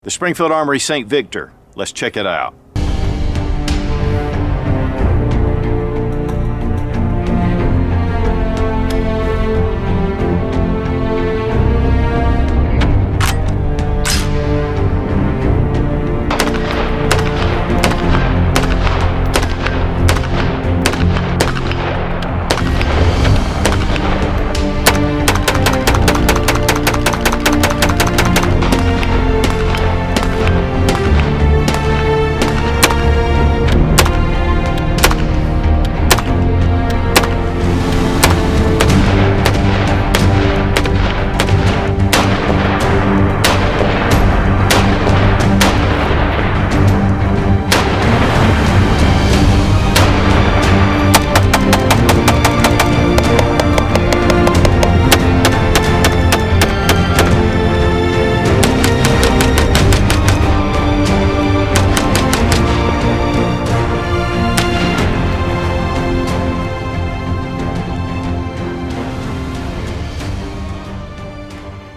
The Springfield Armory St. Victor. Let's check it out.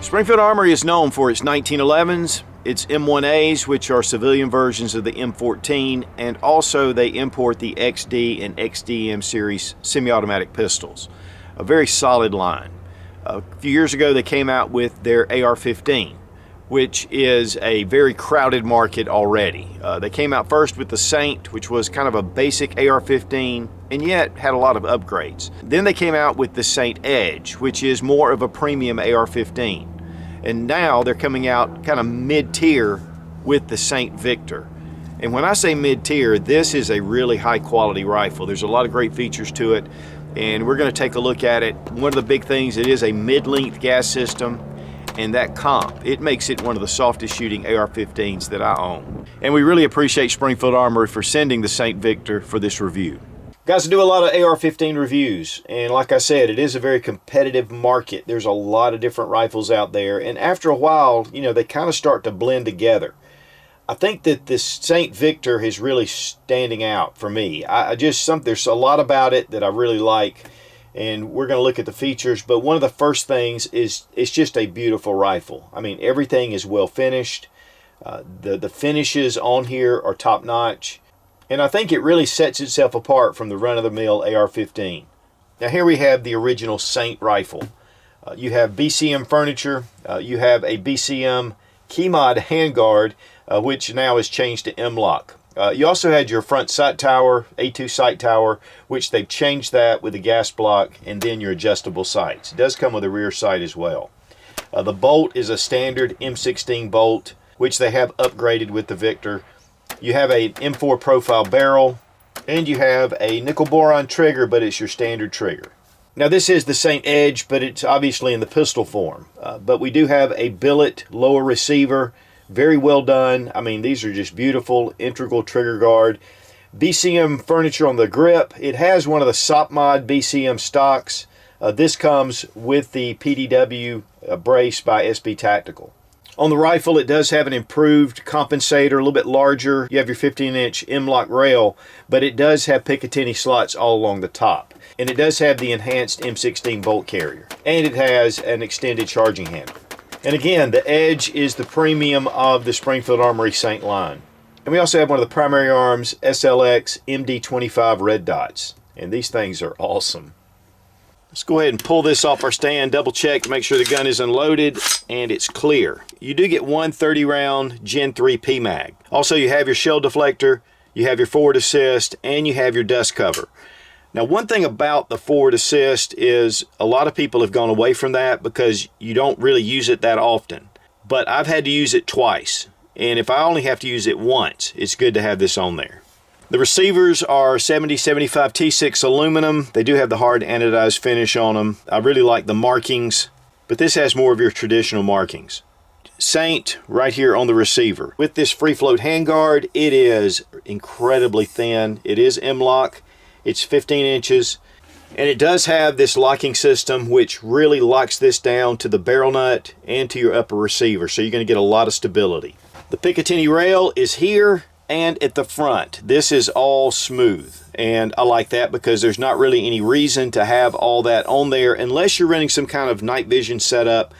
Springfield Armory is known for its 1911s, its M1As, which are civilian versions of the M14, and also they import the XD and XDM series semi-automatic pistols. A very solid line. A few years ago they came out with their AR-15, which is a very crowded market already. They came out first with the Saint, which was kind of a basic AR-15, and yet had a lot of upgrades. Then they came out with the Saint Edge, which is more of a premium AR-15. And now they're coming out kind of mid-tier with the St. Victor. And when I say mid-tier, this is a really high quality rifle. There's a lot of great features to it, and we're going to take a look at it. One of the big things, it is a mid-length gas system, and that comp, it makes it one of the softest shooting AR-15s that I own. And we really appreciate Springfield Armory for sending the St. Victor for this review. Guys, I do a lot of AR-15 reviews, and like I said, it is a very competitive market. There's a lot of different rifles out there, and after a while, you know, they kind of start to blend together. I think that this St. Victor is really standing out for me. There's a lot about it that I really like, and we're going to look at the features, but one of the first things is it's just a beautiful rifle. I mean, everything is well finished. The finishes on here are top-notch. And I think it really sets itself apart from the run-of-the-mill AR-15. Now here we have the original Saint rifle. You have BCM furniture. You have a BCM Keymod handguard, which now is changed to M-LOK. You also had your front sight tower, A2 sight tower, which they've changed that with a gas block, and then your adjustable sights. It does come with a rear sight as well. The bolt is a standard M16 bolt, which they have upgraded with the Victor. You have a M4 profile barrel, and you have a nickel boron trigger, but it's your standard trigger. Now this is the St. Edge, but it's obviously in the pistol form. But we do have a billet lower receiver, very well done. I mean, these are just beautiful, integral trigger guard. BCM furniture on the grip. It has one of the SOPMOD BCM stocks. This comes with the PDW brace by SB Tactical. On the rifle, it does have an improved compensator, a little bit larger. You have your 15-inch M-LOK rail, but it does have Picatinny slots all along the top. And it does have the enhanced M16 bolt carrier. And it has an extended charging handle. And again, the Edge is the premium of the Springfield Armory St. line. And we also have one of the primary arms, SLX MD25 Red Dots. And these things are awesome. Let's go ahead and pull this off our stand, double check to make sure the gun is unloaded and it's clear. You do get one 30-round Gen 3 PMAG. Also, you have your shell deflector, you have your forward assist, and you have your dust cover. Now, one thing about the forward assist is a lot of people have gone away from that because you don't really use it that often. But I've had to use it twice, and if I only have to use it once, it's good to have this on there. The receivers are 7075 T6 aluminum. They do have the hard anodized finish on them. I really like the markings, but this has more of your traditional markings. Saint right here on the receiver. With this free float handguard, it is incredibly thin. It is M-LOK. It's 15 inches. And it does have this locking system which really locks this down to the barrel nut and to your upper receiver. So you're going to get a lot of stability. The Picatinny rail is here and at the front. This is all smooth, and I like that because there's not really any reason to have all that on there unless you're running some kind of night vision setup.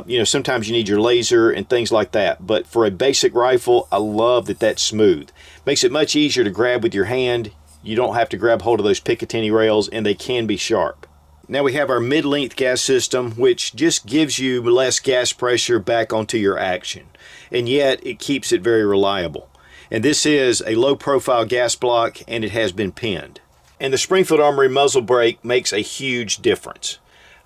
You know, sometimes you need your laser and things like that. But for a basic rifle, I love that that's smooth. Makes it much easier to grab with your hand. You don't have to grab hold of those Picatinny rails, and they can be sharp. Now we have our mid-length gas system, which just gives you less gas pressure back onto your action. And yet it keeps it very reliable. And this is a low-profile gas block, and it has been pinned. And the Springfield Armory muzzle brake makes a huge difference.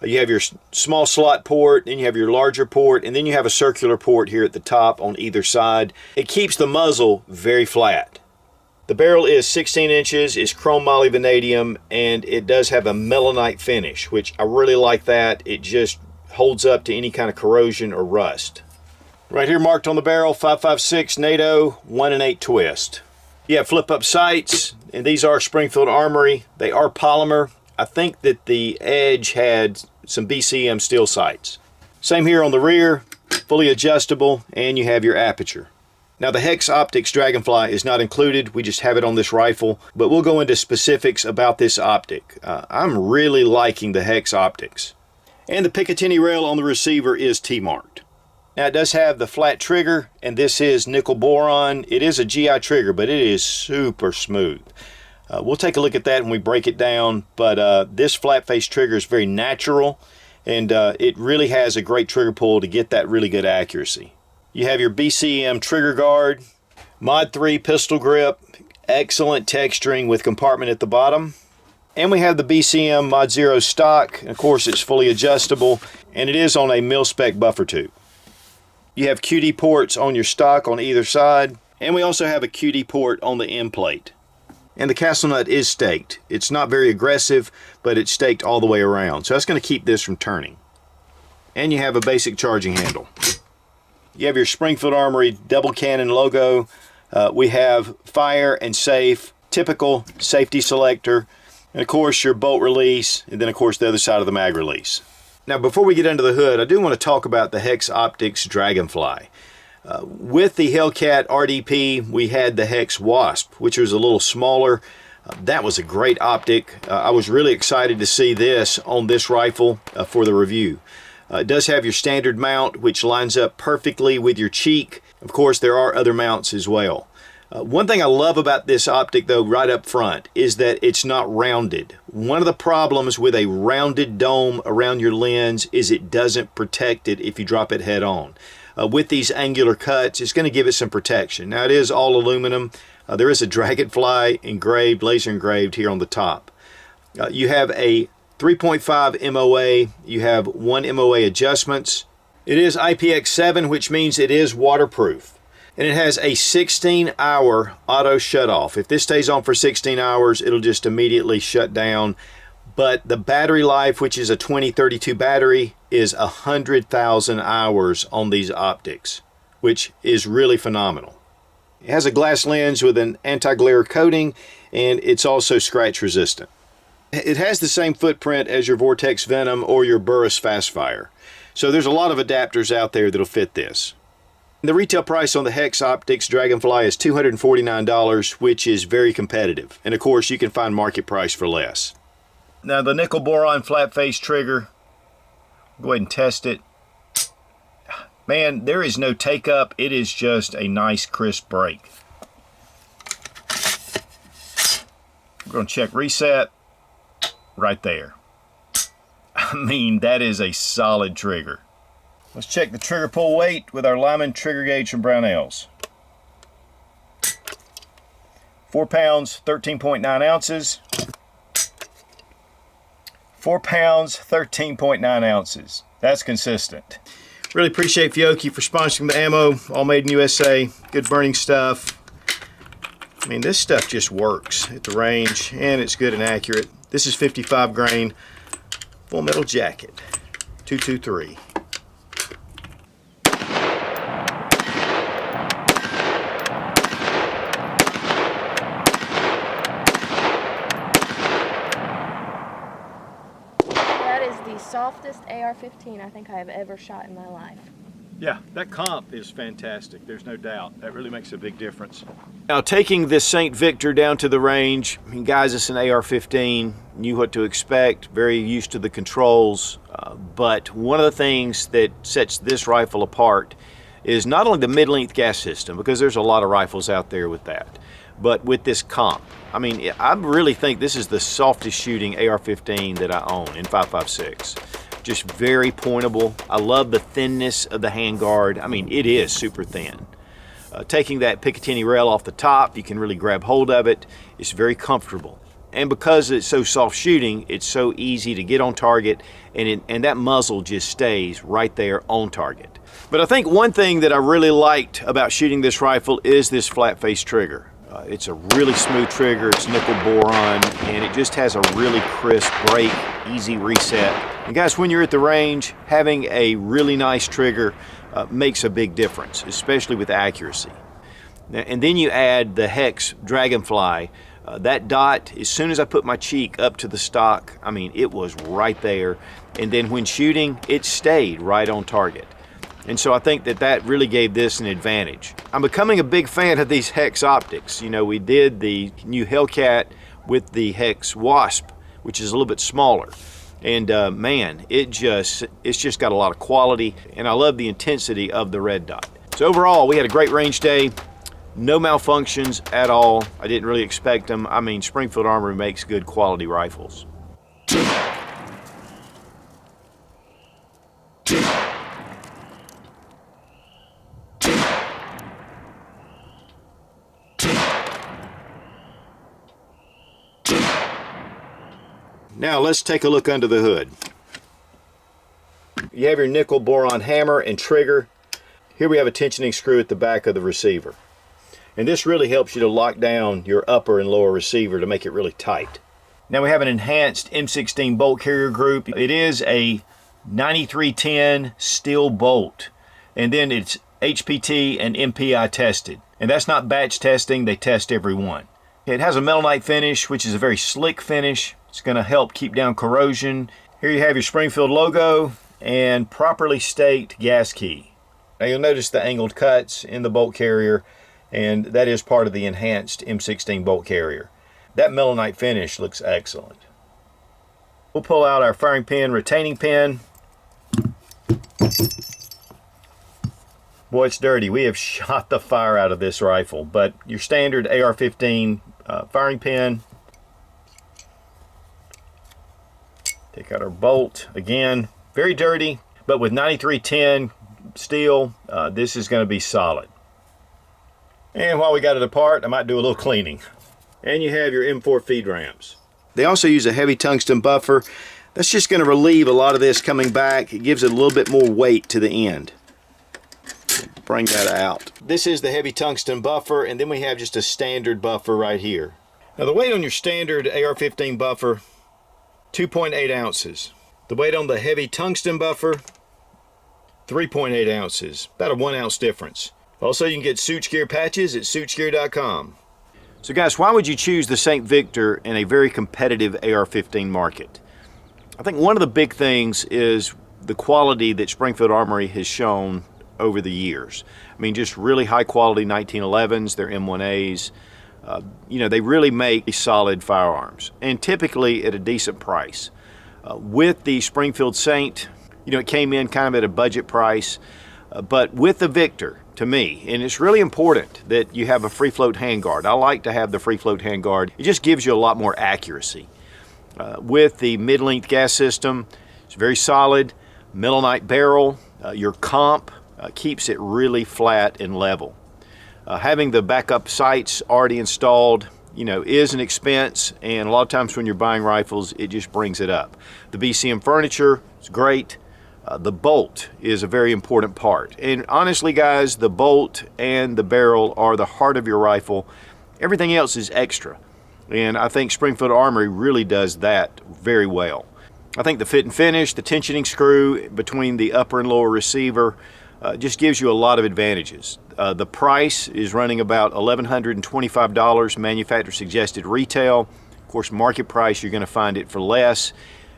You have your small slot port, then you have your larger port, and then you have a circular port here at the top on either side. It keeps the muzzle very flat. The barrel is 16 inches, is chrome moly vanadium, and it does have a melanite finish, which I really like that. It just holds up to any kind of corrosion or rust. Right here marked on the barrel, 5.56 NATO, 1 1/8 twist. You have flip-up sights, and these are Springfield Armory. They are polymer. I think that the edge had some BCM steel sights. Same here on the rear, fully adjustable, and you have your aperture. Now the Hex Optics Dragonfly is not included, we just have it on this rifle, but we'll go into specifics about this optic. I'm really liking the Hex Optics. And the Picatinny rail on the receiver is T-marked. Now it does have the flat trigger, and this is nickel boron. It is a GI trigger, but it is super smooth. We'll take a look at that when we break it down, but this flat face trigger is very natural, and it really has a great trigger pull to get that really good accuracy. You have your BCM trigger guard, Mod 3 pistol grip, excellent texturing with compartment at the bottom. And we have the BCM Mod 0 stock, and of course it's fully adjustable, and it is on a mil-spec buffer tube. You have QD ports on your stock on either side, and we also have a QD port on the end plate. And the castle nut is staked. It's not very aggressive, but it's staked all the way around, so that's going to keep this from turning. And you have a basic charging handle. You have your Springfield Armory double cannon logo. We have fire and safe, typical safety selector, and of course your bolt release, and then of course the other side of the mag release. Now before we get under the hood, I do want to talk about the Hex Optics Dragonfly. With the Hellcat RDP, we had the Hex Wasp, which was a little smaller. That was a great optic. I was really excited to see this on this rifle for the review. It does have your standard mount, which lines up perfectly with your cheek. Of course, there are other mounts as well. One thing I love about this optic, though, right up front, is that it's not rounded. One of the problems with a rounded dome around your lens is it doesn't protect it if you drop it head on. With these angular cuts, it's going to give it some protection. Now, it is all aluminum. There is a Dragonfly engraved, laser engraved here on the top. You have a 3.5 MOA, you have 1 MOA adjustments. It is IPX7, which means it is waterproof. And it has a 16-hour auto shut-off. If this stays on for 16 hours, it'll just immediately shut down. But the battery life, which is a 2032 battery, is 100,000 hours on these optics, which is really phenomenal. It has a glass lens with an anti-glare coating, and it's also scratch resistant. It has the same footprint as your Vortex Venom or your Burris Fastfire. So there's a lot of adapters out there that'll fit this. The retail price on the Hex Optics Dragonfly is $249, which is very competitive. And of course, you can find market price for less. Now the nickel boron flat face trigger, go ahead and test it. Man, there is no take up. It is just a nice crisp break. We're going to check reset. Right there. I mean, that is a solid trigger. Let's check the trigger pull weight with our Lyman trigger gauge from Brownells. 4 pounds, 13.9 ounces. 4 pounds, 13.9 ounces. That's consistent. Really appreciate Fiocchi for sponsoring the ammo. All made in USA. Good burning stuff. I mean, this stuff just works at the range, and it's good and accurate. This is 55 grain full metal jacket, 223. That is the softest AR-15 I think I have ever shot in my life. Yeah, that comp is fantastic. There's no doubt. That really makes a big difference. Now, taking this St. Victor down to the range, I mean, guys, it's an AR-15. Knew what to expect. Very used to the controls. But one of the things that sets this rifle apart is not only the mid-length gas system, because there's a lot of rifles out there with that, but with this comp. I mean, I really think this is the softest shooting AR-15 that I own in 5.56. Just very pointable. I love the thinness of the handguard. I mean, it is super thin. Taking that Picatinny rail off the top, you can really grab hold of it. It's very comfortable. And because it's so soft shooting, it's so easy to get on target, and that muzzle just stays right there on target. But I think one thing that I really liked about shooting this rifle is this flat face trigger. It's a really smooth trigger, it's nickel boron, and it just has a really crisp break, easy reset. And guys, when you're at the range, having a really nice trigger makes a big difference, especially with accuracy. And then you add the Hex Dragonfly. That dot, as soon as I put my cheek up to the stock, I mean, it was right there. And then when shooting, it stayed right on target. And so I think that really gave this an advantage. I'm becoming a big fan of these Hex optics. You know, we did the new Hellcat with the Hex Wasp, which is a little bit smaller. And man, it's just got a lot of quality, and I love the intensity of the Red Dot. So overall, we had a great range day. No malfunctions at all. I didn't really expect them. I mean, Springfield Armory makes good quality rifles. Now let's take a look under the hood. You have your nickel boron hammer and trigger. Here we have a tensioning screw at the back of the receiver. And this really helps you to lock down your upper and lower receiver to make it really tight. Now we have an enhanced M16 bolt carrier group. It is a 9310 steel bolt. And then it's HPT and MPI tested. And that's not batch testing, they test every one. It has a metalite finish, which is a very slick finish. It's going to help keep down corrosion. Here you have your Springfield logo and properly staked gas key. Now you'll notice the angled cuts in the bolt carrier, and that is part of the enhanced M16 bolt carrier. That melanite finish looks excellent. We'll pull out our firing pin retaining pin. Boy, it's dirty. We have shot the fire out of this rifle, but your standard AR-15 firing pin. Take out our bolt. Again, very dirty, but with 9310 steel, this is going to be solid. And while we got it apart, I might do a little cleaning. And you have your M4 feed ramps. They also use a heavy tungsten buffer. That's just going to relieve a lot of this coming back. It gives it a little bit more weight to the end. Bring that out. This is the heavy tungsten buffer, and then we have just a standard buffer right here. Now the weight on your standard AR-15 buffer, 2.8 ounces. The weight on the heavy tungsten buffer, 3.8 ounces. About a 1 ounce difference. Also, you can get Suits Gear patches at suitsgear.com. So guys, why would you choose the St. Victor in a very competitive AR-15 market? I think one of the big things is the quality that Springfield Armory has shown over the years. I mean, just really high quality 1911s, they're M1As. You know, they really make solid firearms, and typically at a decent price. With the Springfield Saint, you know, it came in kind of at a budget price, but with the Victor, to me, and it's really important that you have a free float handguard. I like to have the free float handguard. It just gives you a lot more accuracy. With the mid-length gas system, it's very solid. Melanite barrel, your comp keeps it really flat and level. Having the backup sights already installed, you know, is an expense, and a lot of times when you're buying rifles, it just brings it up. The BCM furniture is great. The bolt is a very important part. And honestly, guys, the bolt and the barrel are the heart of your rifle. Everything else is extra. And I think Springfield Armory really does that very well. I think the fit and finish, the tensioning screw between the upper and lower receiver, just gives you a lot of advantages. The price is running about $1,125 manufacturer suggested retail. Of course, market price, you're going to find it for less.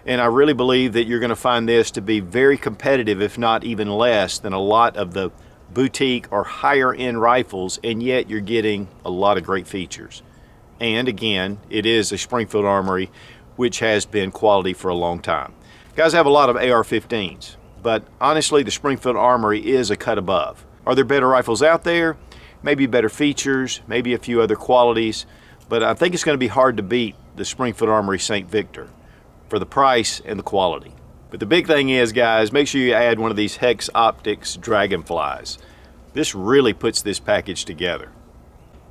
And I really believe that you're going to find this to be very competitive, if not even less than a lot of the boutique or higher end rifles, and yet you're getting a lot of great features. And again, it is a Springfield Armory, which has been quality for a long time. Guys, I have a lot of AR-15s, but honestly, the Springfield Armory is a cut above. Are there better rifles out there? Maybe better features, maybe a few other qualities, but I think it's going to be hard to beat the Springfield Armory St. Victor for the price and the quality. But the big thing is, guys, make sure you add one of these Hex Optics Dragonflies. This really puts this package together.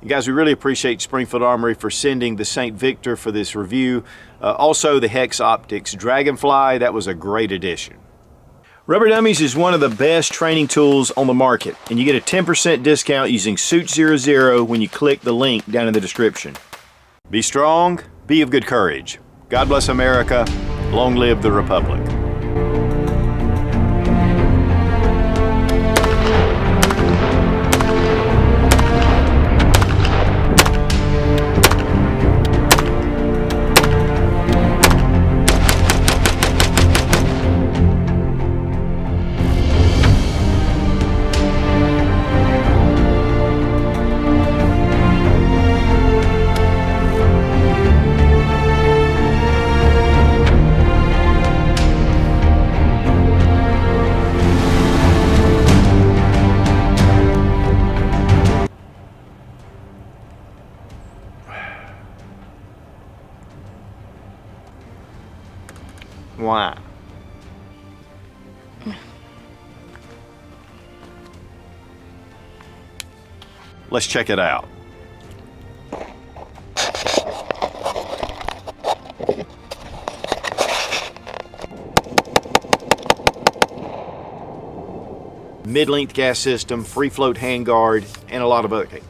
And guys, we really appreciate Springfield Armory for sending the St. Victor for this review. Also, the Hex Optics Dragonfly, that was a great addition. Rubber Dummies is one of the best training tools on the market, and you get a 10% discount using Suit00 when you click the link down in the description. Be strong, be of good courage. God bless America. Long live the Republic. Why? Let's check it out. Mid-length gas system, free float handguard, and a lot of other.